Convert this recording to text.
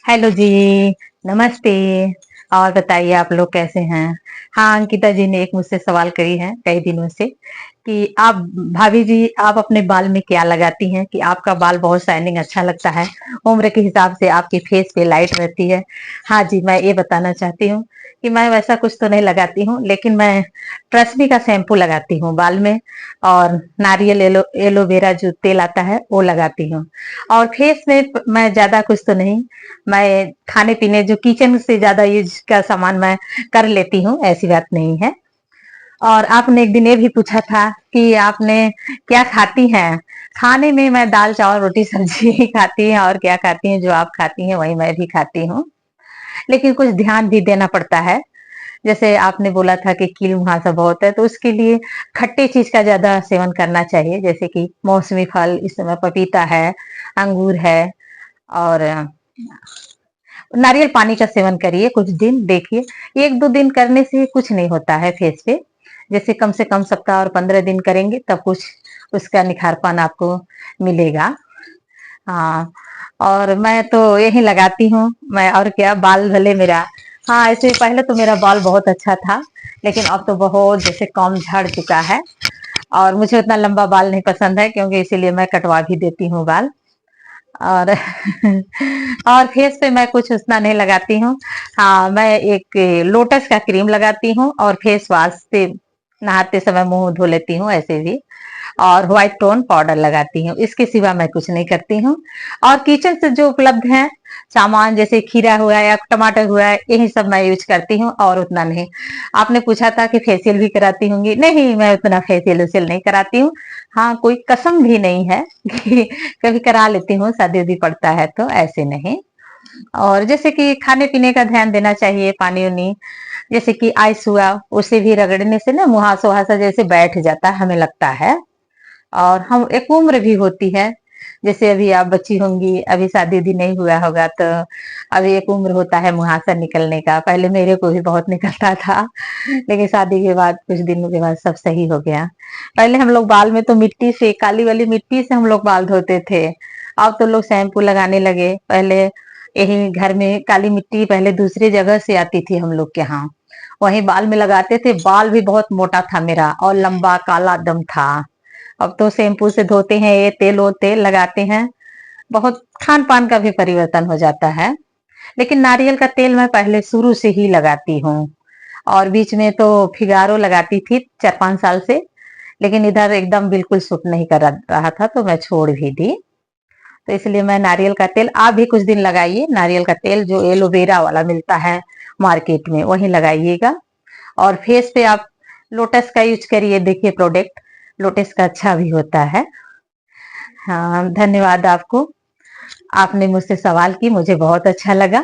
Hello जी, नमस्ते। और बताइए आप लोग कैसे हैं? हाँ, अंकिता जी ने एक मुझसे सवाल करी है कई दिनों से कि आप भाभी जी आप अपने बाल में क्या लगाती हैं कि आपका बाल बहुत शाइनिंग अच्छा लगता है, उम्र के हिसाब से आपके फेस पे लाइट रहती है। हाँ जी, मैं ये बताना चाहती हूँ कि मैं वैसा कुछ तो नहीं लगाती हूँ, लेकिन मैं ट्रेस्मी का शैम्पू लगाती हूँ बाल में और नारियल एलोवेरा जो तेल आता है वो लगाती हूँ। और फेस में मैं ज्यादा कुछ तो नहीं, मैं खाने पीने जो किचन से ज्यादा यूज का सामान मैं कर लेती हूँ, ऐसी बात नहीं है। और आपने एक दिन ये भी पूछा था कि आपने क्या खाती हैं। खाने में मैं दाल चावल रोटी सब्जी ही खाती हैं, और क्या खाती हैं, जो आप खाती हैं वही मैं भी खाती हूँ। लेकिन कुछ ध्यान भी देना पड़ता है। जैसे आपने बोला था कि कील मुहासा बहुत है, तो उसके लिए खट्टे चीज का ज्यादा सेवन करना चाहिए, जैसे कि मौसमी फल, इस समय पपीता है, अंगूर है, और नारियल पानी का सेवन करिए कुछ दिन, देखिए 1-2 दिन करने से कुछ नहीं होता है फेस पे। जैसे कम से कम सप्ताह और 15 दिन करेंगे तब कुछ उसका निखारपन आपको मिलेगा। हाँ, और मैं तो यही लगाती हूँ। मैं और क्या, बाल भले मेरा, हाँ ऐसे पहले तो मेरा बाल बहुत अच्छा था, लेकिन अब तो बहुत जैसे कम झड़ चुका है। और मुझे उतना लंबा बाल नहीं पसंद है, क्योंकि इसीलिए मैं कटवा भी देती हूँ बाल। और और फेस पे मैं कुछ उतना नहीं लगाती हूँ। हाँ, मैं एक लोटस का क्रीम लगाती हूँ और फेस वॉश से नहाते समय मुंह धो लेती हूँ ऐसे भी। और व्हाइट टोन पाउडर लगाती हूँ, इसके सिवा मैं कुछ नहीं करती हूँ। और किचन से जो उपलब्ध है सामान, जैसे खीरा हुआ या टमाटर हुआ है, यही सब मैं यूज करती हूँ, और उतना नहीं। आपने पूछा था कि फेशियल भी कराती होंगी, नहीं मैं उतना फेशियल उशियल नहीं कराती हूँ। हाँ, कोई कसम भी नहीं है कि कभी करा लेती हूँ, शादी उदी पड़ता है तो, ऐसे नहीं। और जैसे कि खाने पीने का ध्यान देना चाहिए, पानी उनी, जैसे कि आइस हुआ, उसे भी रगड़ने से ना मुहासा वहासा जैसे बैठ जाता है, हमें लगता है। और हम एक उम्र भी होती है, जैसे अभी आप बच्ची होंगी, अभी शादी उदी नहीं हुआ होगा, तो अभी एक उम्र होता है मुहासा निकलने का। पहले मेरे को भी बहुत निकलता था, लेकिन शादी के बाद कुछ दिनों के बाद सब सही हो गया। पहले हम लोग बाल में तो मिट्टी से, काली वाली मिट्टी से हम लोग बाल धोते थे। अब तो लोग शैम्पू लगाने लगे। पहले यही घर में काली मिट्टी पहले दूसरी जगह से आती थी हम लोग के यहाँ, वहीं बाल में लगाते थे। बाल भी बहुत मोटा था मेरा और लंबा काला दम था। अब तो शैम्पू से धोते हैं, ये तेल वो तेल लगाते हैं। बहुत खान पान का भी परिवर्तन हो जाता है। लेकिन नारियल का तेल मैं पहले शुरू से ही लगाती हूँ। और बीच में तो फिगारो लगाती थी 4-5 साल से, लेकिन इधर एकदम बिल्कुल सूट नहीं कर रहा था, तो मैं छोड़ भी दी। तो इसलिए मैं नारियल का तेल, आप भी कुछ दिन लगाइए नारियल का तेल, जो एलोवेरा वाला मिलता है मार्केट में, वही लगाइएगा। और फेस पे आप लोटस का यूज करिए, देखिए प्रोडक्ट लोटस का अच्छा भी होता है। हाँ, धन्यवाद आपको। आपने मुझसे सवाल की, मुझे बहुत अच्छा लगा।